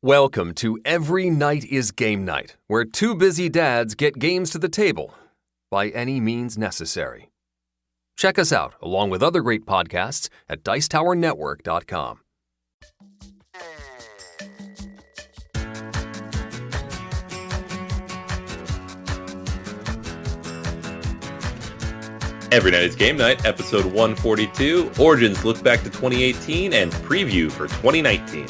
Welcome to Every Night is Game Night, where two busy dads get games to the table by any means necessary. Check us out, along with other great podcasts, at dicetowernetwork.com. Every Night is Game Night, episode 142, Origins look back to 2018 and preview for 2019.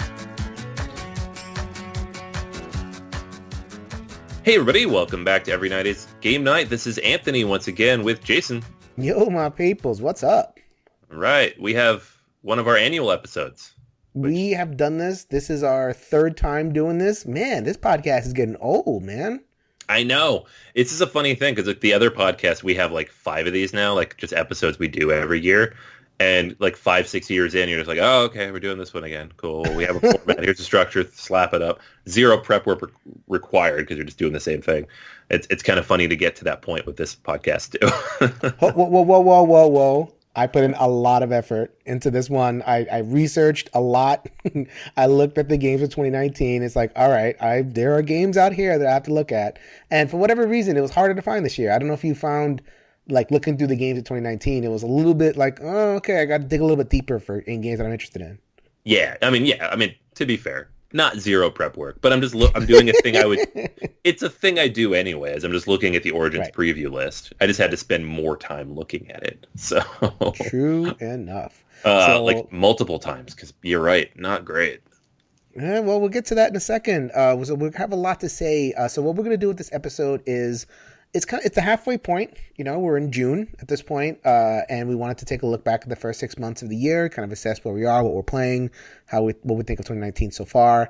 Hey everybody, welcome back to Every Night is Game Night. This is Anthony once again with Jason. Yo, my peoples, what's up? Right, we have one of our annual episodes. We have done this. This is our third time doing this. Man, this podcast is getting old, man. I know. It's just a funny thing because like the other podcast, we have like 5 of these now, like just episodes we do every year. And like 5-6 years in, you're just like, oh, okay, we're doing this one again. Cool. We have a format. Here's the structure. Slap it up. Zero prep work required because you're just doing the same thing. It's kind of funny to get to that point with this podcast too. Whoa. I put in a lot of effort into this one. I researched a lot. I looked at the games of 2019. It's like, all right, there are games out here that I have to look at. And for whatever reason, it was harder to find this year. I don't know if you found, like, looking through the games of 2019, it was a little bit like, oh, okay, I got to dig a little bit deeper in games that I'm interested in. Yeah. I mean, to be fair, not zero prep work, but I'm doing a thing it's a thing I do anyways. I'm just looking at the Origins preview list. I just had to spend more time looking at it. So true enough. Like multiple times, because you're right, not great. Yeah, well, we'll get to that in a second. So we'll have a lot to say. So what we're going to do with this episode is it's a halfway point. You know, we're in June at this point, and we wanted to take a look back at the first 6 months of the year, kind of assess where we are, what we're playing, what we think of 2019 so far.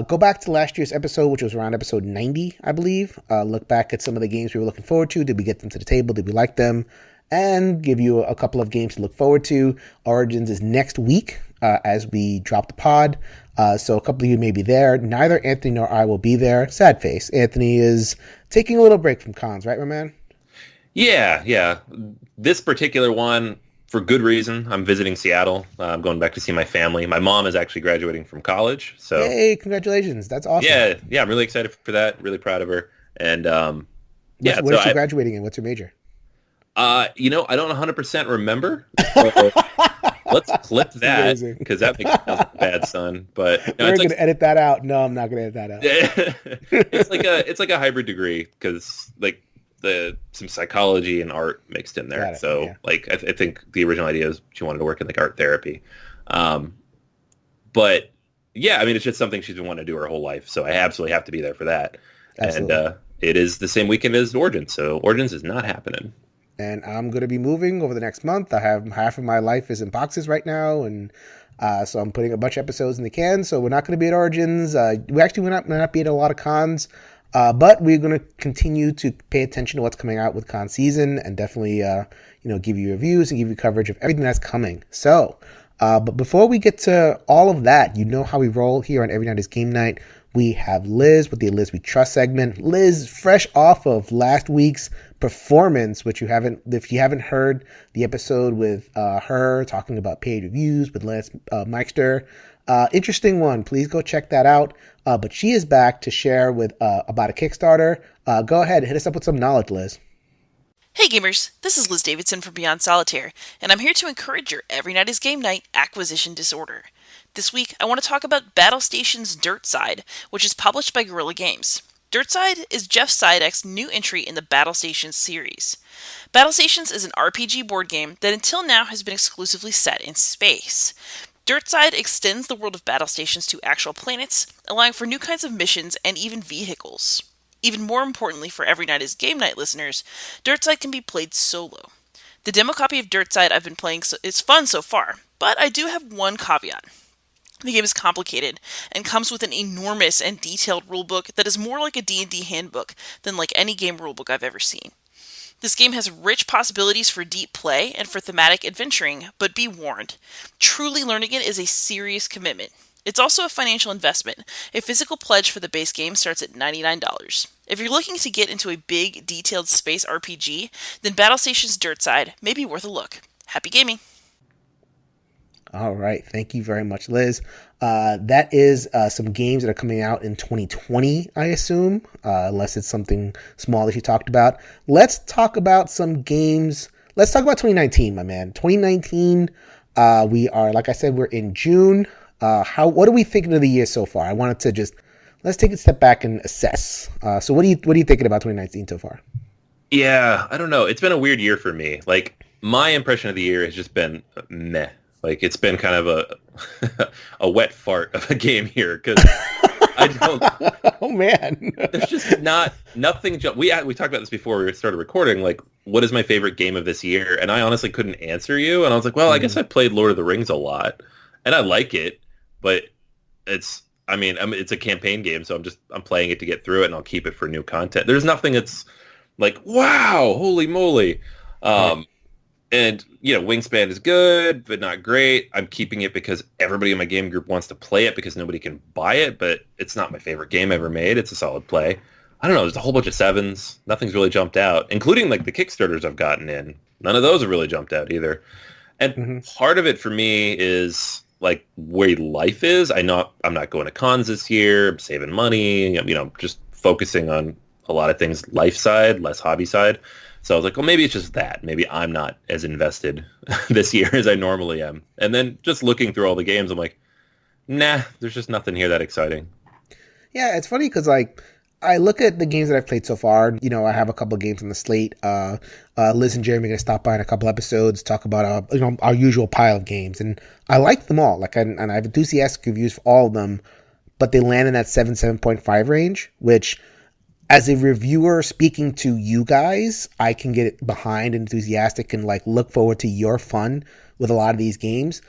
Go back to last year's episode, which was around episode 90, I believe. Look back at some of the games we were looking forward to. Did we get them to the table? Did we like them? And give you a couple of games to look forward to. Origins is next week as we drop the pod. So a couple of you may be there. Neither Anthony nor I will be there. Sad face. Anthony is taking a little break from cons, right, my man? Yeah. This particular one, for good reason. I'm visiting Seattle. I'm going back to see my family. My mom is actually graduating from college. So hey, congratulations. That's awesome. Yeah, I'm really excited for that. Really proud of her. And what is she graduating in? What's her major? I don't 100% remember. Let's clip that because that makes me sound like a bad son. But we're going to edit that out. No, I'm not going to edit that out. it's like a hybrid degree because like some psychology and art mixed in there. Like I think the original idea is she wanted to work in like art therapy. But yeah, I mean it's just something she's been wanting to do her whole life. So I absolutely have to be there for that. Absolutely. And it is the same weekend as Origins, so Origins is not happening. And I'm going to be moving over the next month. I have half of my life is in boxes right now. And so I'm putting a bunch of episodes in the can. So we're not going to be at Origins. We actually will not be at a lot of cons. But we're going to continue to pay attention to what's coming out with con season and definitely, give you reviews and give you coverage of everything that's coming. So, but before we get to all of that, you know how we roll here on Every Night is Game Night. We have Liz with the Liz We Trust segment. Liz, fresh off of last week's performance, if you haven't heard the episode with her talking about paid reviews with Lance Meister, interesting one. Please go check that out. But she is back to share with about a Kickstarter. Go ahead, hit us up with some knowledge, Liz. Hey gamers, this is Liz Davidson from Beyond Solitaire, and I'm here to encourage your Every Night is Game Night acquisition disorder. This week, I want to talk about Battle Station's Dirt Side, which is published by Guerrilla Games. Dirt Side is Jeff Sidek's new entry in the Battle Stations series. Battle Stations is an RPG board game that until now has been exclusively set in space. Dirt Side extends the world of Battle Stations to actual planets, allowing for new kinds of missions and even vehicles. Even more importantly for Every Night is Game Night listeners, Dirt Side can be played solo. The demo copy of Dirt Side I've been playing is fun so far, but I do have one caveat. The game is complicated and comes with an enormous and detailed rulebook that is more like a D&D handbook than like any game rulebook I've ever seen. This game has rich possibilities for deep play and for thematic adventuring, but be warned, truly learning it is a serious commitment. It's also a financial investment. A physical pledge for the base game starts at $99. If you're looking to get into a big, detailed space RPG, then Battle Station's Dirt Side may be worth a look. Happy gaming! All right. Thank you very much, Liz. That is some games that are coming out in 2020, I assume, unless it's something small that you talked about. Let's talk about some games. Let's talk about 2019, my man. 2019, we are, like I said, we're in June. What are we thinking of the year so far? I wanted to just, let's take a step back and assess. So what are you thinking about 2019 so far? Yeah, I don't know. It's been a weird year for me. Like, my impression of the year has just been meh. Like, it's been kind of a wet fart of a game here because I don't. Oh man, There's just nothing. We talked about this before we started recording. Like, what is my favorite game of this year? And I honestly couldn't answer you. And I was like, well, I guess I played Lord of the Rings a lot, and I like it, but it's. I mean, it's a campaign game, so I'm playing it to get through it, and I'll keep it for new content. There's nothing that's like, wow, holy moly. And, Wingspan is good, but not great. I'm keeping it because everybody in my game group wants to play it because nobody can buy it, but it's not my favorite game ever made. It's a solid play. I don't know. There's a whole bunch of 7s. Nothing's really jumped out, including like the Kickstarters I've gotten in. None of those have really jumped out either. And part of it for me is like where life is. I'm not going to cons this year. I'm saving money, just focusing on a lot of things life side, less hobby side. So I was like, well, maybe it's just that. Maybe I'm not as invested this year as I normally am. And then just looking through all the games, I'm like, nah, there's just nothing here that exciting. Yeah, it's funny because like I look at the games that I've played so far. I have a couple of games on the slate. Liz and Jeremy are going to stop by in a couple episodes, talk about our usual pile of games, and I like them all. Like, and I have enthusiastic reviews for all of them, but they land in that 7.5 range, which, as a reviewer speaking to you guys, I can get behind and enthusiastic and like look forward to your fun with a lot of these games.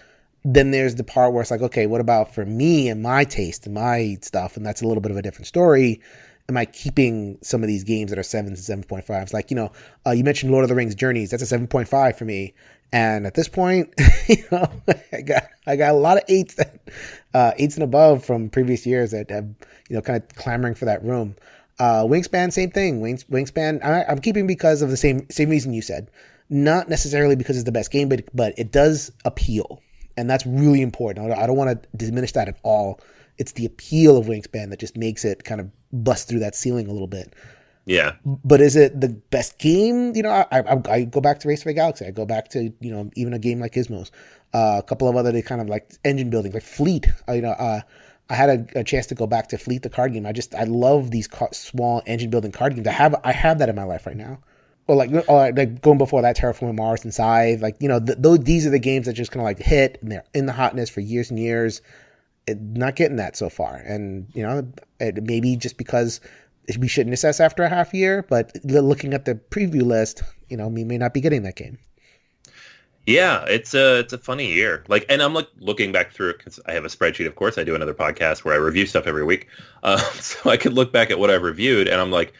Then there's the part where it's like, okay, what about for me and my taste and my stuff? And that's a little bit of a different story. Am I keeping some of these games that are 7s and 7.5s? Like, you mentioned Lord of the Rings Journeys. That's a 7.5 for me. And at this point, I got a lot of 8s and above from previous years that have, kind of clamoring for that room. Wingspan, same thing. Wingspan, I'm keeping because of the same reason you said. Not necessarily because it's the best game, but it does appeal. And that's really important. I don't want to diminish that at all. It's the appeal of Wingspan that just makes it kind of bust through that ceiling a little bit. Yeah. But is it the best game? I go back to Race for the Galaxy. I go back to, even a game like Gizmos. A couple of other kind of like engine building, like Fleet. I had a chance to go back to Fleet, the card game. I love these small engine building card games. I have that in my life right now. Or like going before that, Terraforming Mars and Scythe. Like, these are the games that just kind of like hit, and they're in the hotness for years and years. Not getting that so far. And, it maybe just because we shouldn't assess after a half year, but looking at the preview list, we may not be getting that game. Yeah, it's a funny year. Like, and I'm like looking back through it because I have a spreadsheet. Of course, I do another podcast where I review stuff every week, so I could look back at what I've reviewed, and I'm like,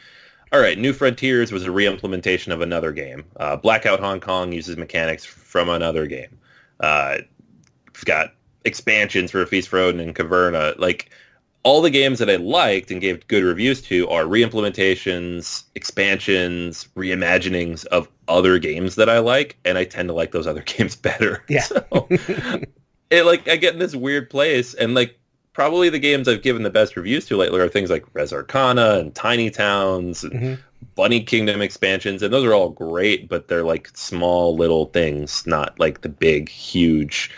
all right, New Frontiers was a re-implementation of another game. Blackout Hong Kong uses mechanics from another game. We've got expansions for A Feast for Odin and Caverna. Like, all the games that I liked and gave good reviews to are re-implementations, expansions, reimaginings of other games that I like, and I tend to like those other games better. Yeah. So, I get in this weird place, and like probably the games I've given the best reviews to lately are things like Res Arcana and Tiny Towns and Bunny Kingdom expansions, and those are all great, but they're like small little things, not like the big, huge...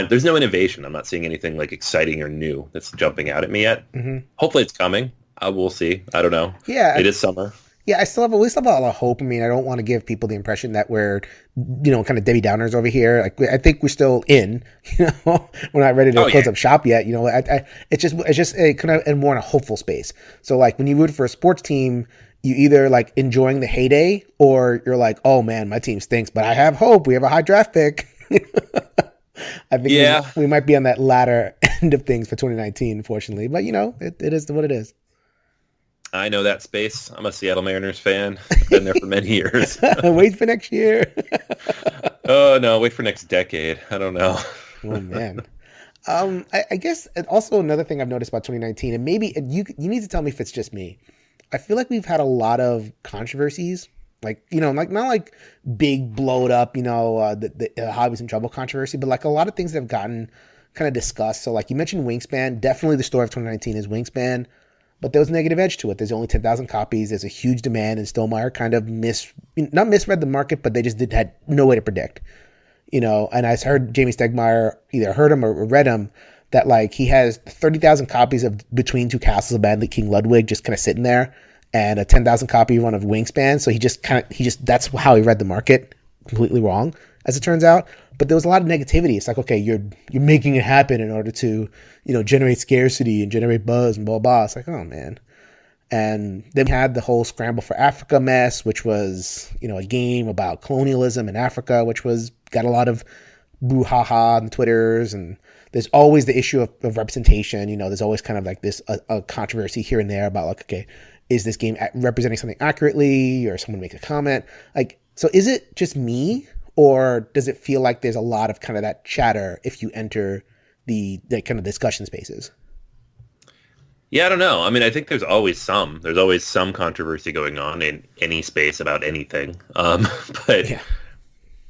There's no innovation. I'm not seeing anything like exciting or new that's jumping out at me yet. Hopefully it's coming. We'll see. I don't know. Yeah. It is summer. Yeah, we still have a lot of hope. I mean, I don't want to give people the impression that we're, kind of Debbie Downers over here. Like, I think we're still in. We're not ready to close up shop yet. It's just a kind of more in a hopeful space. So, like, when you root for a sports team, you either like enjoying the heyday, or you're like, oh man, my team stinks, but I have hope. We have a high draft pick. I think we might be on that latter end of things for 2019, unfortunately. But, it is what it is. I know that space. I'm a Seattle Mariners fan. I've been there for many years. Wait for next year. Oh, no. Wait for next decade. I don't know. Oh, man. I guess also another thing I've noticed about 2019, and maybe you need to tell me if it's just me. I feel like we've had a lot of controversies Like, like not like big blowed up, the Hobbies in Trouble controversy, but like a lot of things that have gotten kind of discussed. So like you mentioned Wingspan, definitely the story of 2019 is Wingspan, but there was a negative edge to it. There's only 10,000 copies. There's a huge demand, and Stonemaier kind of not misread the market, but they just had no way to predict, and I heard Jamie Stegmaier, either heard him or read him, that like he has 30,000 copies of Between Two Castles of Badly King Ludwig just kind of sitting there, and a 10,000 copy run of Wingspan. So he just that's how he read the market, completely wrong, as it turns out. But there was a lot of negativity. It's like, okay, you're making it happen in order to, generate scarcity and generate buzz and blah, blah. It's like, oh man. And then we had the whole Scramble for Africa mess, which was, a game about colonialism in Africa, which got a lot of boo-ha-ha on Twitters. And there's always the issue of representation. There's always kind of like this a controversy here and there about like, okay, is this game representing something accurately, or someone make a comment? Like, so is it just me, or does it feel like there's a lot of kind of that chatter if you enter the kind of discussion spaces? Yeah, I don't know. I mean, I think there's always some controversy going on in any space about anything. But yeah.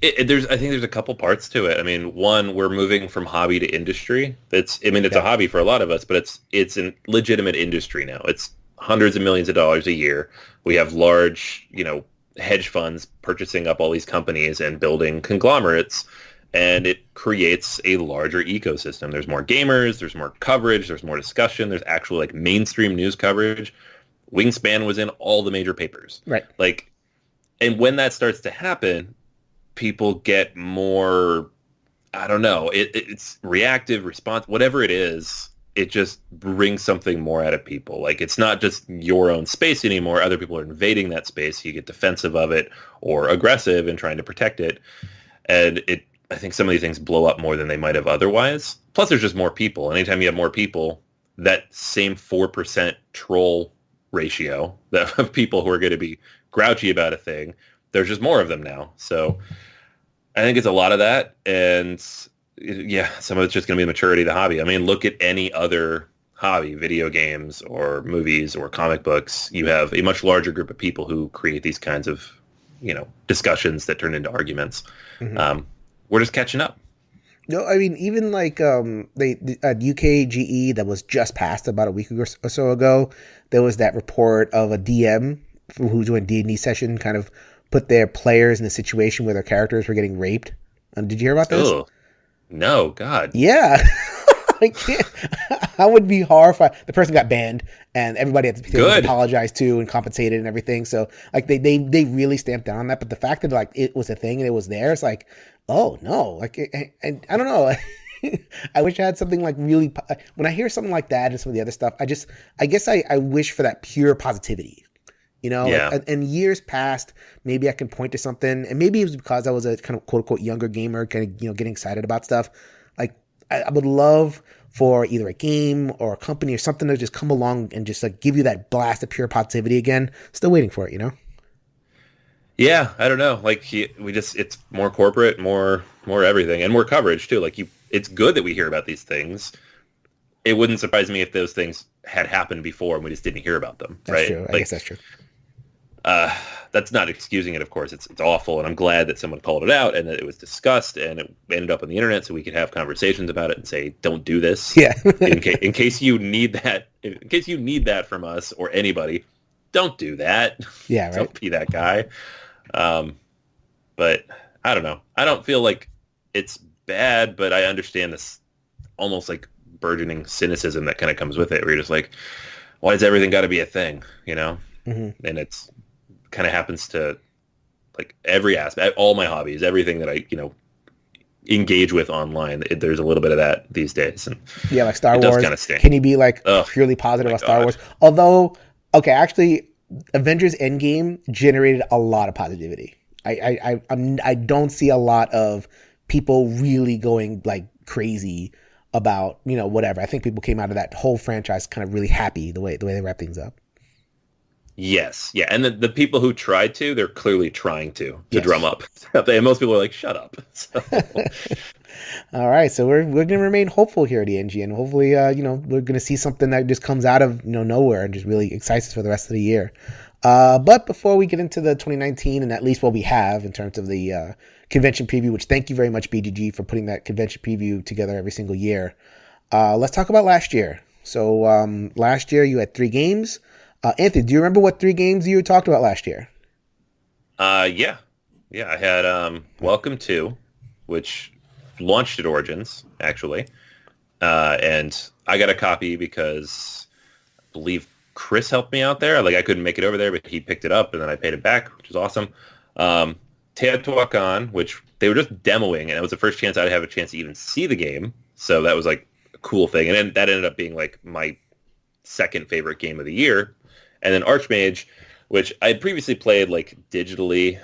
I think there's a couple parts to it. I mean, one, we're moving from hobby to industry. It's a hobby for a lot of us, but it's a legitimate industry now. It's hundreds of millions of dollars a year. We have large, hedge funds purchasing up all these companies and building conglomerates, and it creates a larger ecosystem. There's more gamers, there's more coverage, there's more discussion, there's actual like mainstream news coverage. Wingspan was in all the major papers. Right. Like, and when that starts to happen, people get more, I don't know, it's reactive response, whatever it is. It just brings something more out of people. Like, it's not just your own space anymore. Other people are invading that space. You get defensive of it or aggressive and trying to protect it. And I think some of these things blow up more than they might have otherwise. Plus, there's just more people. Anytime you have more people, that same 4% troll ratio of people who are going to be grouchy about a thing, there's just more of them now. So I think it's a lot of that. And yeah, some of it's just going to be the maturity of the hobby. I mean, look at any other hobby, video games or movies or comic books. You have a much larger group of people who create these kinds of, discussions that turn into arguments. Mm-hmm. We're just catching up. No, I mean, even like at UKGE that was just passed about a week or so ago, there was that report of a DM who's doing D&D session kind of put their players in a situation where their characters were getting raped. Did you hear about this? Ugh. No, God. Yeah. I would be horrified. The person got banned, and everybody had to apologize to and compensated and everything. So like they really stamped down on that. But the fact that like it was a thing and it was there, it's like, oh no, like and I don't know. I wish I had something like really. When I hear something like that and some of the other stuff, I guess I wish for that pure positivity. Yeah. Like, and years past, maybe I can point to something, and maybe it was because I was a kind of quote unquote younger gamer, kind of getting excited about stuff. Like I would love for either a game or a company or something to just come along and just like give you that blast of pure positivity again. Still waiting for it, Yeah, I don't know. Like it's more corporate, more everything, and more coverage too. Like it's good that we hear about these things. It wouldn't surprise me if those things had happened before and we just didn't hear about them. That's right? True. I guess that's true. That's not excusing it, of course. It's awful, and I'm glad that someone called it out and that it was discussed and it ended up on the internet so we could have conversations about it and say, don't do this. Yeah. in case you need that from us or anybody, don't do that. Yeah, right. Don't be that guy. But I don't know. I don't feel like it's bad, but I understand this almost like burgeoning cynicism that kind of comes with it, where you're just like, why does everything got to be a thing, Mm-hmm. And it's kind of happens to like every aspect, all my hobbies, everything that I, engage with online. There's a little bit of that these days. And yeah, like Star Wars. Kind of stink. Can you be like purely positive about Star Wars? Although, okay, actually, Avengers Endgame generated a lot of positivity. I don't see a lot of people really going like crazy about whatever. I think people came out of that whole franchise kind of really happy the way they wrap things up. Yes, yeah, and the people who tried to, they're clearly trying to drum up. And most people are like, shut up. So. All right, so we're going to remain hopeful here at ENGN. Hopefully, we're going to see something that just comes out of nowhere and just really excites us for the rest of the year. But before we get into the 2019 and at least what we have in terms of the convention preview, which thank you very much, BGG, for putting that convention preview together every single year. Let's talk about last year. So last year you had 3 games. Anthony, do you remember what 3 games you talked about last year? Yeah. I had Welcome to, which launched at Origins, actually. And I got a copy because I believe Chris helped me out there. Like, I couldn't make it over there, but he picked it up, and then I paid it back, which was awesome. Teotihuacan, which they were just demoing, and it was the first chance I'd have a chance to even see the game. So that was, like, a cool thing. And then that ended up being, like, my second favorite game of the year. And then Archmage, which I had previously played, like, digitally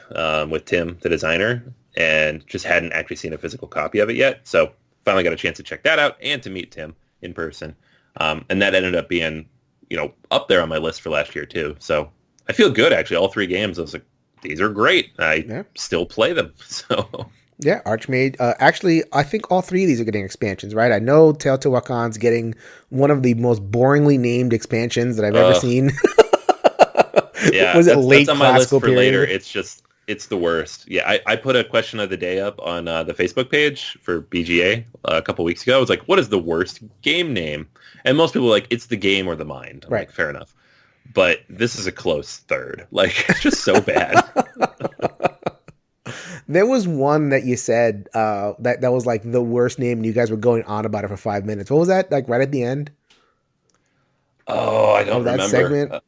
with Tim, the designer, and just hadn't actually seen a physical copy of it yet. So finally got a chance to check that out and to meet Tim in person. And that ended up being, up there on my list for last year too. So I feel good, actually. All 3 games, I was like, these are great. I still play them. So yeah, Archmage. Actually, I think all 3 of these are getting expansions, right? I know Teotihuacan's getting one of the most boringly named expansions that I've ever seen. Yeah, was it late that's on my list classical for period? later. It's the worst. Yeah, I put a question of the day up on the Facebook page for BGA a couple weeks ago. I was like, what is the worst game name? And most people were like, it's the game or the mind. I'm right. Like, fair enough. But this is a close third. Like, it's just so bad. There was one that you said that was like the worst name, and you guys were going on about it for 5 minutes. What was that? Like right at the end? Oh, I don't that remember. Segment?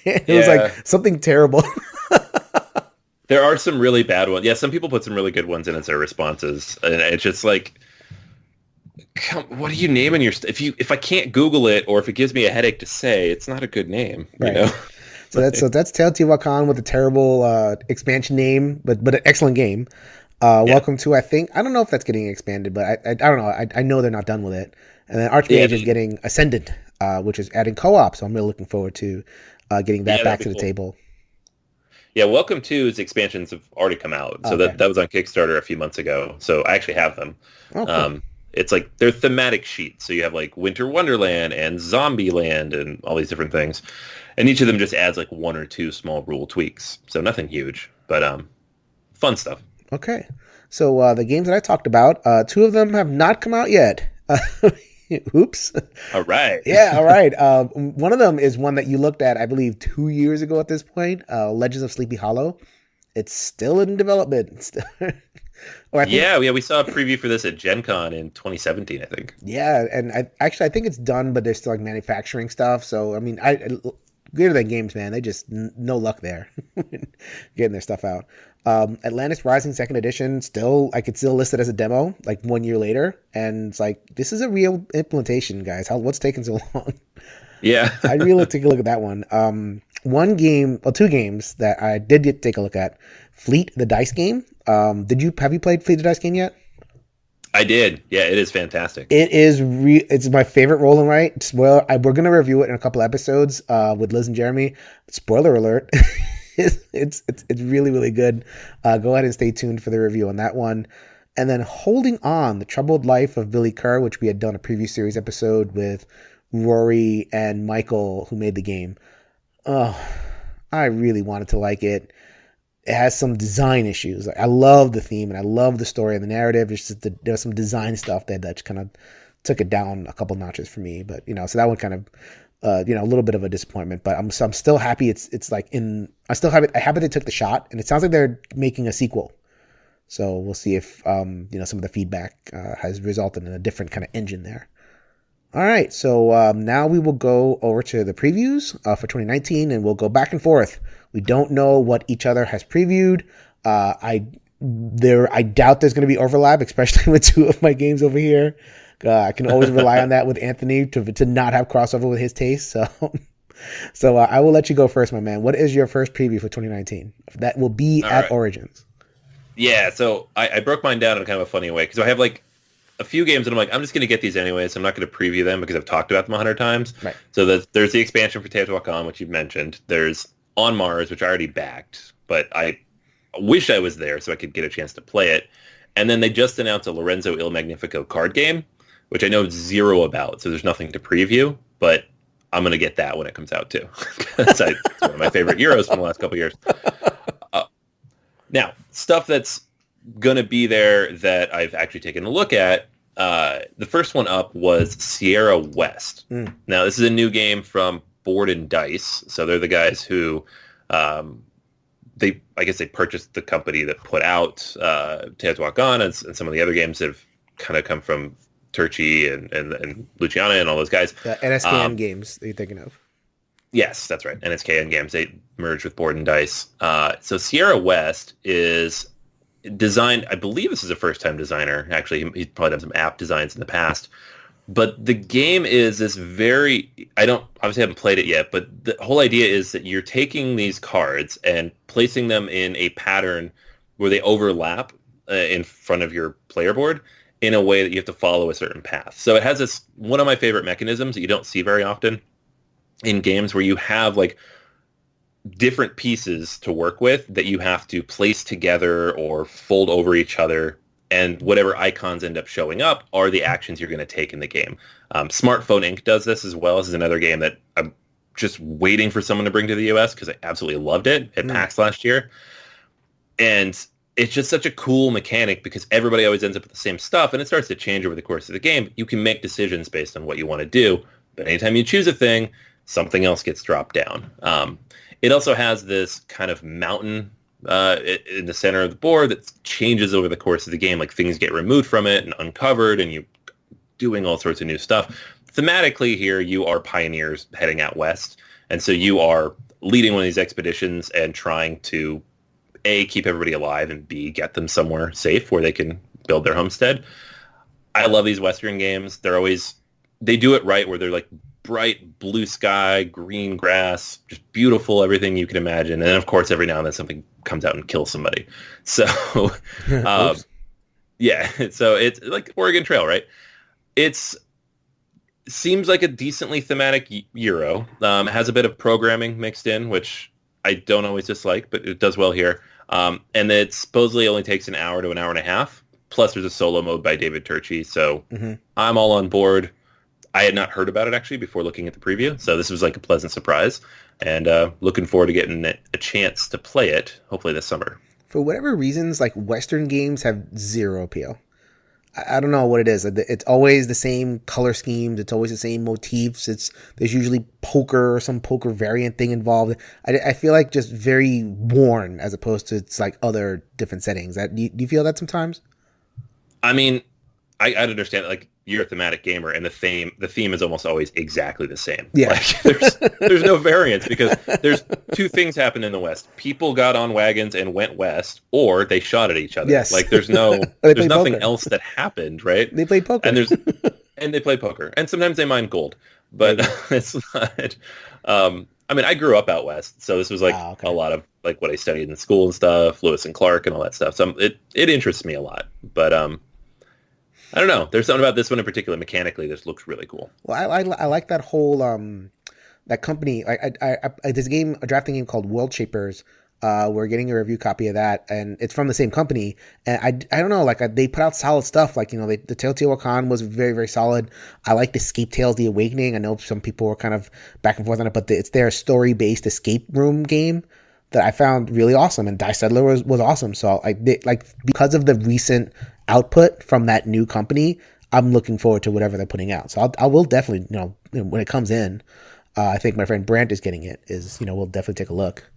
It was like something terrible. There are some really bad ones. Yeah, some people put some really good ones in as their responses, and it's just like, what are you naming your if I can't Google it, or if it gives me a headache to say, it's not a good name, right. So that's Teotihuacan with a terrible expansion name, but an excellent game. Welcome to, I don't know if that's getting expanded, but I don't know. I know they're not done with it. And then Archmage is getting Ascendant, which is adding co-op. So I'm really looking forward to getting that back to the table. Yeah, Welcome To's expansions have already come out. So that was on Kickstarter a few months ago. So I actually have them. Oh, cool. It's like they're thematic sheets. So you have like Winter Wonderland and Zombie Land and all these different things. And each of them just adds like 1 or 2 small rule tweaks. So nothing huge, but fun stuff. Okay. So the games that I talked about, 2 of them have not come out yet. Oops. All right. Yeah, all right. One of them is one that you looked at, I believe, 2 years ago at this point, Legends of Sleepy Hollow. It's still in development. We saw a preview for this at Gen Con in 2017, I think. Yeah, and I think it's done, but there's still like manufacturing stuff. So, I mean, Greater Than Games, man, they just no luck there getting their stuff out. Atlantis Rising 2nd Edition, I could still list it as a demo, like 1 year later. And it's like, this is a real implementation, guys. What's taking so long? Yeah. I'd really take a look at that one. 2 games that I did get to take a look at. Fleet, the dice game. Have you played Fleet the dice game yet? I did. Yeah, it is fantastic. It is. It's my favorite roll and write. We're going to review it in a couple episodes with Liz and Jeremy. Spoiler alert. It's really, really good. Go ahead and stay tuned for the review on that one. And then Holding On, The Troubled Life of Billy Kerr, which we had done a preview series episode with Rory and Michael, who made the game. Oh, I really wanted to like it. It has some design issues. I love the theme and I love the story and the narrative. It's just there's some design stuff that kind of took it down a couple notches for me. But so that one kind of a little bit of a disappointment. But I'm still happy. It's like I still have it. I happy they took the shot, and it sounds like they're making a sequel. So we'll see if some of the feedback has resulted in a different kind of engine there. All right, so now we will go over to the previews for 2019, and we'll go back and forth. We don't know what each other has previewed. I doubt there's going to be overlap, especially with 2 of my games over here. I can always rely on that with Anthony to not have crossover with his taste. So I will let you go first, my man. What is your first preview for 2019? That will be at Origins. Yeah, so I broke mine down in kind of a funny way because I have like a few games and I'm like, I'm just going to get these anyway, so I'm not going to preview them because I've talked about them 100 times. Right. So there's the expansion for Teotihuacan, which you've mentioned. There's On Mars, which I already backed, but I wish I was there so I could get a chance to play it. And then they just announced a Lorenzo Il Magnifico card game, which I know 0 about, so there's nothing to preview, but I'm going to get that when it comes out too. It's one of my favorite Euros from the last couple of years. Now, stuff that's going to be there that I've actually taken a look at. The first one up was Sierra West. Now, this is a new game from Board and Dice. So they're the guys who, I guess they purchased the company that put out Teotihuacan and some of the other games that have kind of come from Turchi and Luciana and all those guys. The NSKN games that you're thinking of. Yes, that's right. NSKN games. They merged with Board and Dice. So Sierra West is designed, I believe this is a first-time designer. Actually, he's probably done some app designs in the past. But the game is this obviously haven't played it yet, but the whole idea is that you're taking these cards and placing them in a pattern where they overlap in front of your player board in a way that you have to follow a certain path. So it has one of my favorite mechanisms that you don't see very often in games, where you have like different pieces to work with that you have to place together or fold over each other, and whatever icons end up showing up are the actions you're going to take in the game. Smartphone Inc. does this as well. This is another game that I'm just waiting for someone to bring to the US because I absolutely loved it at PAX last year. And it's just such a cool mechanic because everybody always ends up with the same stuff, and it starts to change over the course of the game. You can make decisions based on what you want to do, but anytime you choose a thing, something else gets dropped down. It also has this kind of mountain in the center of the board that changes over the course of the game. Like things get removed from it and uncovered, and you're doing all sorts of new stuff. Thematically here, you are pioneers heading out west, and so you are leading one of these expeditions and trying to A, keep everybody alive, and B, get them somewhere safe where they can build their homestead. I love these Western games. They do it right, where they're like bright blue sky, green grass, just beautiful, everything you can imagine. And then, of course, every now and then something comes out and kills somebody. So, yeah. So it's like Oregon Trail, right? Seems like a decently thematic Euro. It has a bit of programming mixed in, which I don't always dislike, but it does well here. And it supposedly only takes an hour to an hour and a half. Plus, there's a solo mode by David Turchi. So I'm all on board. I had not heard about it, actually, before looking at the preview. So this was like a pleasant surprise. And looking forward to getting a chance to play it, hopefully this summer. For whatever reasons, like Western games have zero appeal. I don't know what it is. It's always the same color schemes. It's always the same motifs. There's usually poker or some poker variant thing involved. I feel like just very worn as opposed to it's like other different settings. Do you feel that sometimes? I mean, I understand. Like you're a thematic gamer, and the theme is almost always exactly the same. Yeah, like, there's no variance because there's two things happen in the West. People got on wagons and went west, or they shot at each other. Yes. Like there's nothing poker. else that happened, right? They play poker, and they play poker, and sometimes they mine gold, but it's not. I mean, I grew up out west, so this was like a lot of like what I studied in school and stuff, Lewis and Clark and all that stuff. So it interests me a lot, but I don't know. There's something about this one in particular mechanically that looks really cool. Well, I like that whole that company. There's a drafting game called World Shapers. We're getting a review copy of that, and it's from the same company. And I don't know, like they put out solid stuff. Like the Teotihuacan was very, very solid. I like the Escape Tales: The Awakening. I know some people were kind of back and forth on it, but it's their story-based escape room game that I found really awesome. And Die Settler was awesome. So because of the recent output from that new company, I'm looking forward to whatever they're putting out. So I will definitely, when it comes in, I think my friend Brant is getting it. We'll definitely take a look.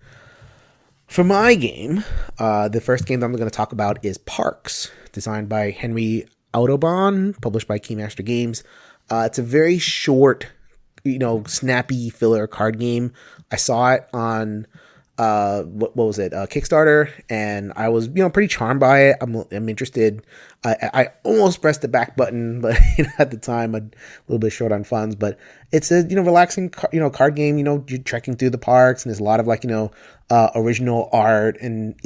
For my game, the first game that I'm going to talk about is Parks, designed by Henry Autobahn, published by Keymaster Games. It's a very short, snappy filler card game. I saw it on what was it? Kickstarter, and I was pretty charmed by it. I'm interested. I almost pressed the back button, but at the time I'm a little bit short on funds. But it's a relaxing card game. You're trekking through the parks, and there's a lot of original art, and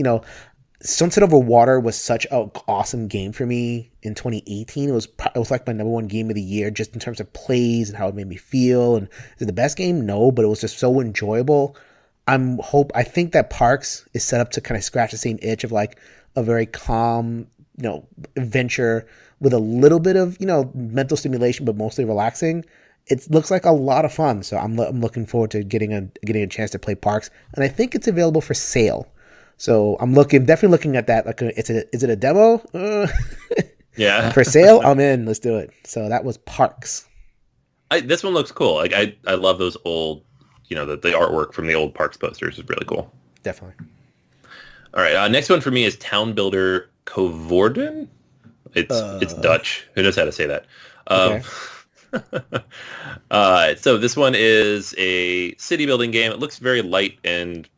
Sunset Over Water was such an awesome game for me in 2018. It was like my number one game of the year, just in terms of plays and how it made me feel. And is it the best game? No, but it was just so enjoyable. I think that Parks is set up to kind of scratch the same itch of like a very calm, adventure with a little bit of, mental stimulation, but mostly relaxing. It looks like a lot of fun, so I'm looking forward to getting a chance to play Parks, and I think it's available for sale. So I'm definitely looking at that. Like, is it a demo? Yeah. For sale, I'm in. Let's do it. So that was Parks. This one looks cool. Like I love those old, the artwork from the old Parks posters is really cool. Definitely. All right. Next one for me is Town Builder Coevorden. It's Dutch. Who knows how to say that? Okay. So this one is a city building game. It looks very light and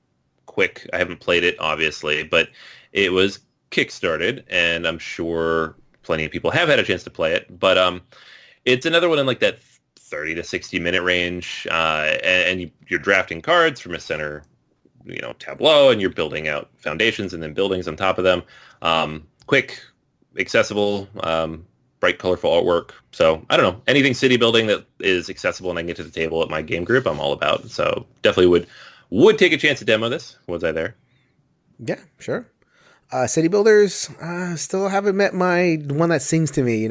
quick. I haven't played it, obviously, but it was kickstarted, and I'm sure plenty of people have had a chance to play it. But it's another one in like that 30 to 60 minute range, and you're drafting cards from a center, tableau, and you're building out foundations and then buildings on top of them. Quick, accessible, bright, colorful artwork. So I don't know, anything city building that is accessible and I can get to the table at my game group, I'm all about. So definitely would take a chance to demo this. Was I there? Yeah, sure. City builders, still haven't met my one that sings to me.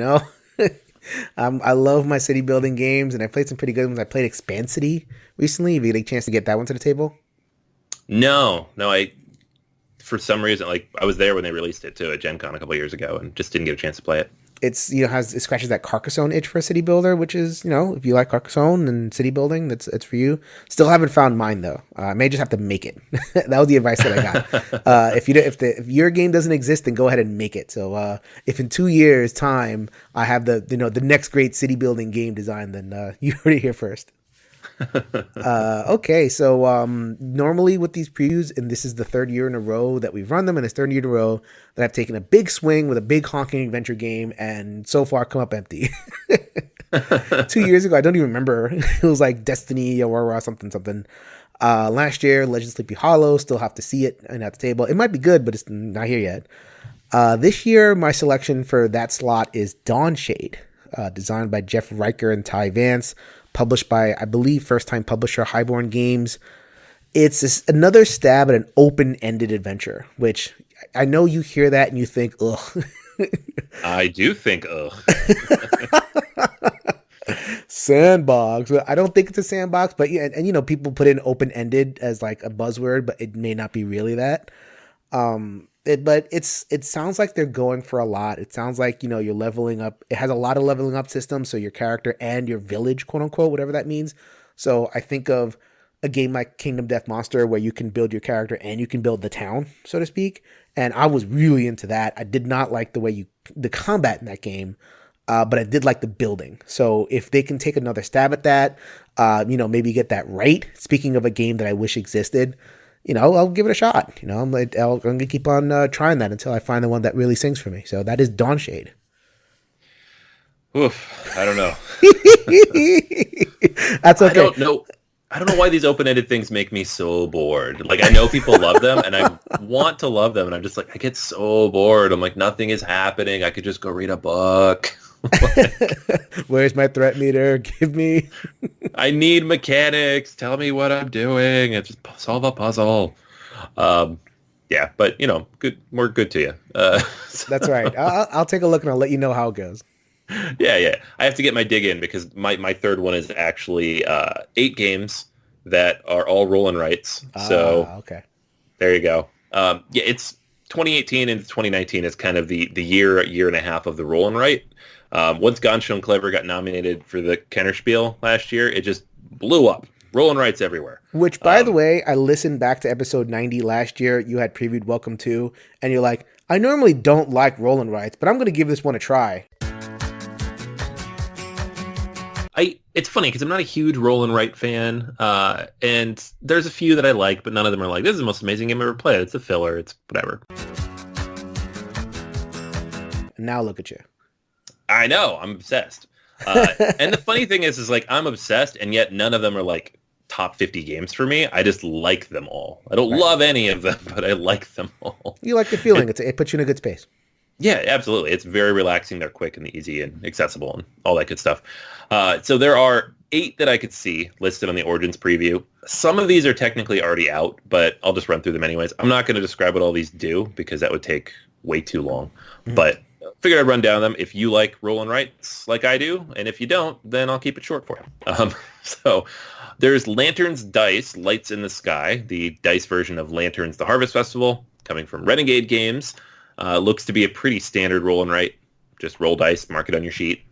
I love my city building games, and I played some pretty good ones. I played Expansity recently. Have you had a chance to get that one to the table? No. For some reason, I was there when they released it too at Gen Con a couple years ago, and just didn't get a chance to play it. It scratches that Carcassonne itch for a city builder, which is, if you like Carcassonne and city building, it's for you. Still haven't found mine though. I may just have to make it. That was the advice that I got. If your game doesn't exist, then go ahead and make it. So if in 2 years' time I have the next great city building game design, then you heard it here first. Okay, so normally with these previews, and this is the third year in a row that we've run them, and it's third year in a row that I've taken a big swing with a big honking adventure game, and so far come up empty. 2 years ago, I don't even remember. It was like Destiny, Aurora, something. Last year, Legend Sleepy Hollow, still have to see it and at the table. It might be good, but it's not here yet. This year, my selection for that slot is Dawnshade, designed by Jeff Riker and Ty Vance, published by, I believe, first-time publisher Highborn Games. It's another stab at an open-ended adventure, which I know you hear that and you think, ugh. I do think, ugh. Sandbox. I don't think it's a sandbox, but yeah, and people put in open-ended as like a buzzword, but it may not be really that. But it sounds like they're going for a lot. It sounds like, you're leveling up. It has a lot of leveling up systems, so your character and your village, quote unquote, whatever that means. So I think of a game like Kingdom Death Monster where you can build your character and you can build the town, so to speak. And I was really into that. I did not like the combat in that game, but I did like the building. So if they can take another stab at that, maybe get that right. Speaking of a game that I wish existed, I'll give it a shot. I'm going to keep on trying that until I find the one that really sings for me. So that is Dawnshade. Oof, I don't know. That's okay. I don't know why these open-ended things make me so bored. Like, I know people love them, and I want to love them, and I'm just like, I get so bored. I'm like, nothing is happening. I could just go read a book. Where's my threat meter? Give me. I need mechanics. Tell me what I'm doing. It's just solve a puzzle. Yeah, but good. More good to you. That's right. I'll take a look and I'll let you know how it goes. Yeah. I have to get my dig in because my third one is actually 8 games that are all roll and writes. So okay, there you go. It's 2018 and 2019 is kind of the year and a half of the roll and write. Once Gone Shown Clever got nominated for the Kennerspiel last year, it just blew up. Roll and writes everywhere. Which, by the way, I listened back to episode 90 last year. You had previewed Welcome To, and you're like, I normally don't like roll and writes, but I'm going to give this one a try. It's funny because I'm not a huge roll and write fan, and there's a few that I like, but none of them are like, this is the most amazing game I've ever played. It's a filler. It's whatever. And now look at you. I know. I'm obsessed. And the funny thing is like, I'm obsessed, and yet none of them are like top 50 games for me. I just like them all. I don't love any of them, but I like them all. You like the feeling. It puts you in a good space. Yeah, absolutely. It's very relaxing. They're quick and easy and accessible and all that good stuff. So there are 8 that I could see listed on the Origins preview. Some of these are technically already out, but I'll just run through them anyways. I'm not going to describe what all these do because that would take way too long. Mm-hmm. But figured I'd run down them. If you like roll and writes like I do, and if you don't, then I'll keep it short for you. So there's Lanterns Dice, Lights in the Sky, the dice version of Lanterns the Harvest Festival, coming from Renegade Games. Looks to be a pretty standard roll and write. Just roll dice, mark it on your sheet.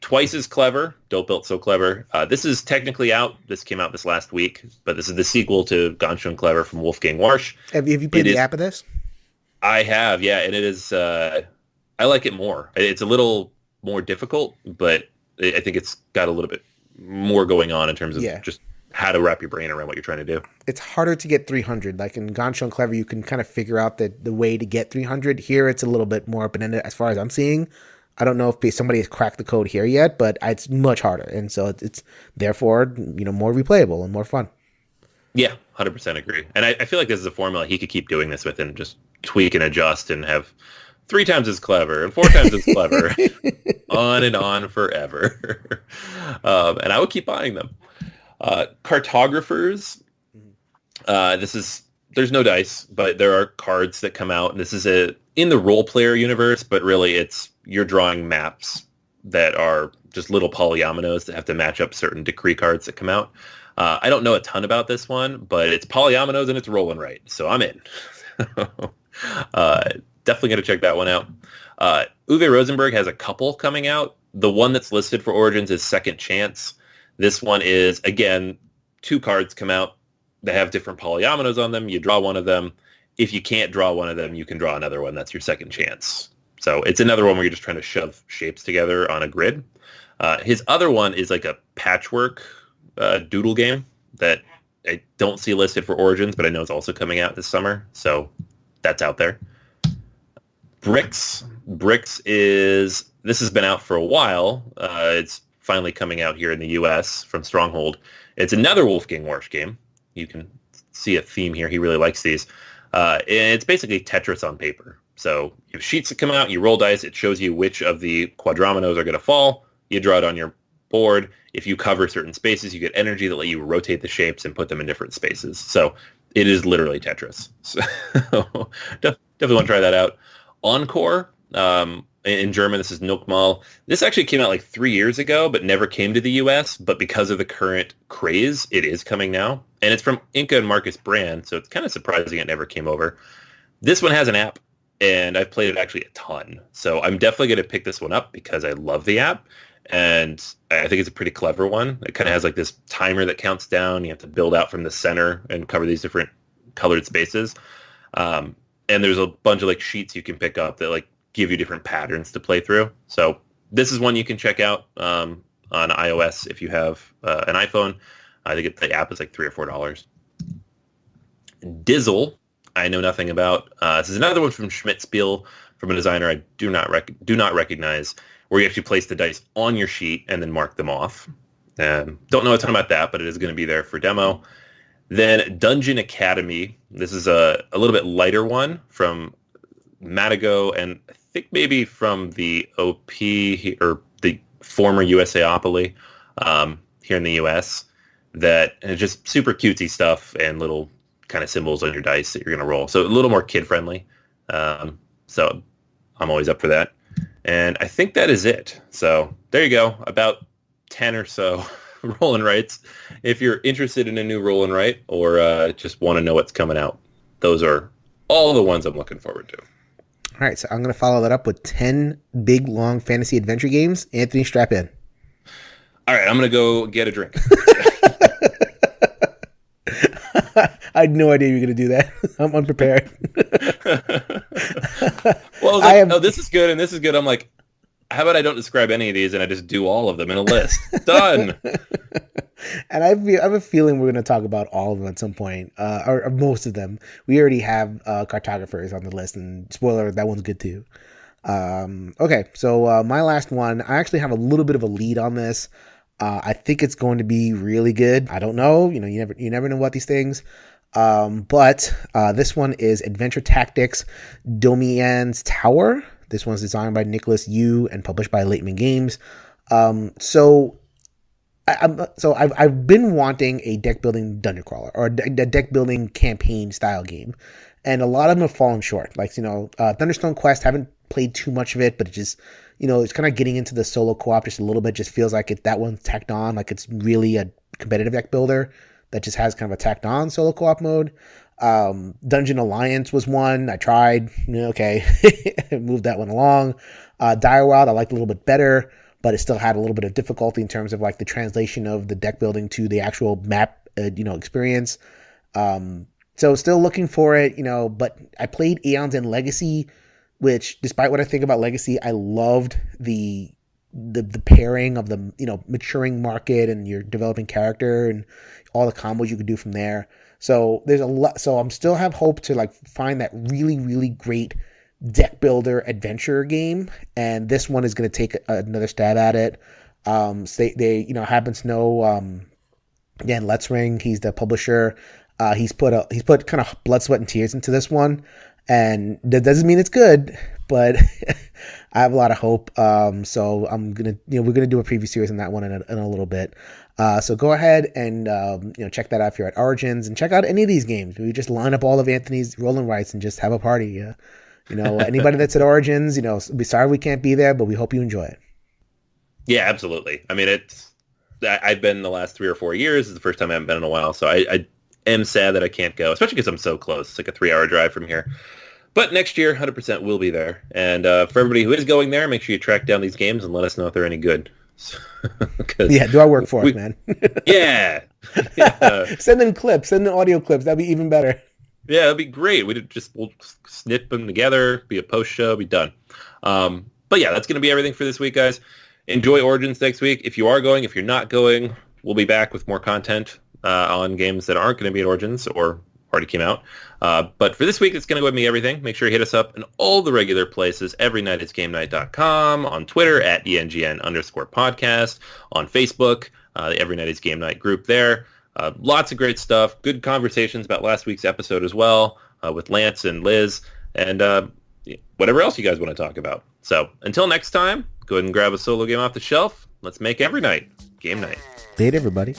Twice as Clever, Dope Built So Clever. This is technically out. This came out this last week, but this is the sequel to Ganz Schön Clever from Wolfgang Warsch. Have you played the app of this? I have, yeah, and it is. I like it more. It's a little more difficult, but I think it's got a little bit more going on in terms of just how to wrap your brain around what you're trying to do. It's harder to get 300. Like in Ganz Schön Clever, you can kind of figure out the way to get 300. Here, it's a little bit more open-ended as far as I'm seeing. I don't know if somebody has cracked the code here yet, but it's much harder, and so it's therefore more replayable and more fun. Yeah, 100% agree. And I feel like this is a formula he could keep doing this with and just tweak and adjust and have 3 times as clever and 4 times as clever, on and on forever. And I would keep buying them. Cartographers. There's no dice, but there are cards that come out. And this is in the role player universe, but really you're drawing maps that are just little polyominoes that have to match up certain decree cards that come out. I don't know a ton about this one, but it's polyominoes and it's roll and write, so I'm in. Definitely going to check that one out. Uwe Rosenberg has a couple coming out. The one that's listed for Origins is Second Chance. This one is, again, 2 cards come out. They have different polyominoes on them. You draw one of them. If you can't draw one of them, you can draw another one. That's your second chance. So it's another one where you're just trying to shove shapes together on a grid. His other one is like a patchwork doodle game that I don't see listed for Origins, but I know it's also coming out this summer. So that's out there. Bricks. This has been out for a while. It's finally coming out here in the U.S. from Stronghold. It's another Wolfgang Warsch game. You can see a theme here. He really likes these. And it's basically Tetris on paper. So you have sheets that come out, you roll dice, it shows you which of the quadrominos are going to fall. You draw it on your board. If you cover certain spaces, you get energy that let you rotate the shapes and put them in different spaces. So it is literally Tetris. So definitely want to try that out. Encore, in German, this is Nochmal. This actually came out like 3 years ago, but never came to the U.S. But because of the current craze, it is coming now. And it's from Inka and Marcus Brand, so it's kind of surprising it never came over. This one has an app, and I've played it actually a ton. So I'm definitely going to pick this one up because I love the app. And I think it's a pretty clever one. It kind of has like this timer that counts down. You have to build out from the center and cover these different colored spaces. And there's a bunch of like sheets you can pick up that like give you different patterns to play through. So this is one you can check out on iOS if you have an iPhone. I think the app is like $3 or $4. Dizzle, I know nothing about. This is another one from Schmidt-Spiel, from a designer I do not recognize, where you actually place the dice on your sheet and then mark them off. Don't know a ton about that, but it is going to be there for demo. Then Dungeon Academy. This is a little bit lighter one from Matago, and I think maybe from the OP or the former USAopoly here in the US. That and it's just super cutesy stuff and little kind of symbols on your dice that you're going to roll. So a little more kid-friendly. So I'm always up for that. And I think that is it. So there you go. About 10 or so roll and writes. If you're interested in a new roll and write or just want to know what's coming out, those are all the ones I'm looking forward to. All right, so I'm going to follow that up with 10 big, long fantasy adventure games. Anthony, strap in. All right, I'm going to go get a drink. I had no idea you were going to do that. I'm unprepared. Well, this is good and this is good. I'm like, how about I don't describe any of these and I just do all of them in a list? Done. And I have a feeling we're going to talk about all of them at some point, or most of them. We already have cartographers on the list, and spoiler, that one's good too. Okay, so my last one, I actually have a little bit of a lead on this. I think it's going to be really good. I don't know. You never know about these things. But this one is Adventure Tactics Domian's Tower. This one's designed by Nicholas Yu and published by Lateman Games. So I've been wanting a deck building dungeon crawler or a deck building campaign style game. and a lot of them have fallen short. Like, Thunderstone Quest, haven't played too much of it, but it just, it's kind of getting into the solo co-op just a little bit. Just feels like that one's tacked on, like it's really a competitive deck builder that just has kind of a tacked on solo co-op mode. Dungeon Alliance was one I tried. Okay, moved that one along. Dire Wild I liked a little bit better, but it still had a little bit of difficulty in terms of like the translation of the deck building to the actual map, experience. So still looking for it, but I played Aeons and Legacy, which, despite what I think about Legacy, I loved the pairing of the, maturing market and your developing character and all the combos you could do from there. So there's a lot. So I'm still have hope to like find that really, really great deck builder adventure game. And this one is going to take another stab at it. So they happen to know, Dan Let's Ring, he's the publisher. He's put kind of blood, sweat, and tears into this one, and that doesn't mean it's good, but I have a lot of hope. So I'm gonna, we're gonna do a preview series on that one in a little bit. So go ahead and check that out if you're at Origins, and check out any of these games. We just line up all of Anthony's rolling rights and just have a party. Anybody that's at Origins, we're sorry we can't be there, but we hope you enjoy it. Yeah, absolutely. I mean, I've been the last 3 or 4 years. It's the first time I haven't been in a while, so I am sad that I can't go, especially because I'm so close. It's like a 3-hour drive from here. But next year, 100% will be there. And for everybody who is going there, make sure you track down these games and let us know if they're any good. Yeah, do our work for us, man. Yeah. Send in clips, send in audio clips. That'd be even better. Yeah, that'd be great. We'll snip them together, be a post show, be done. But yeah, that's going to be everything for this week, guys. Enjoy Origins next week. If you are going, if you're not going, we'll be back with more content on games that aren't going to be at Origins or already came out. But for this week, it's going to go with me everything. Make sure you hit us up in all the regular places, everynightisgamenight.com, on Twitter at ENGN_podcast, on Facebook, the Every Night is Game Night group there. Lots of great stuff. Good conversations about last week's episode as well with Lance and Liz and whatever else you guys want to talk about. So until next time, go ahead and grab a solo game off the shelf. Let's make every night game night. Date everybody.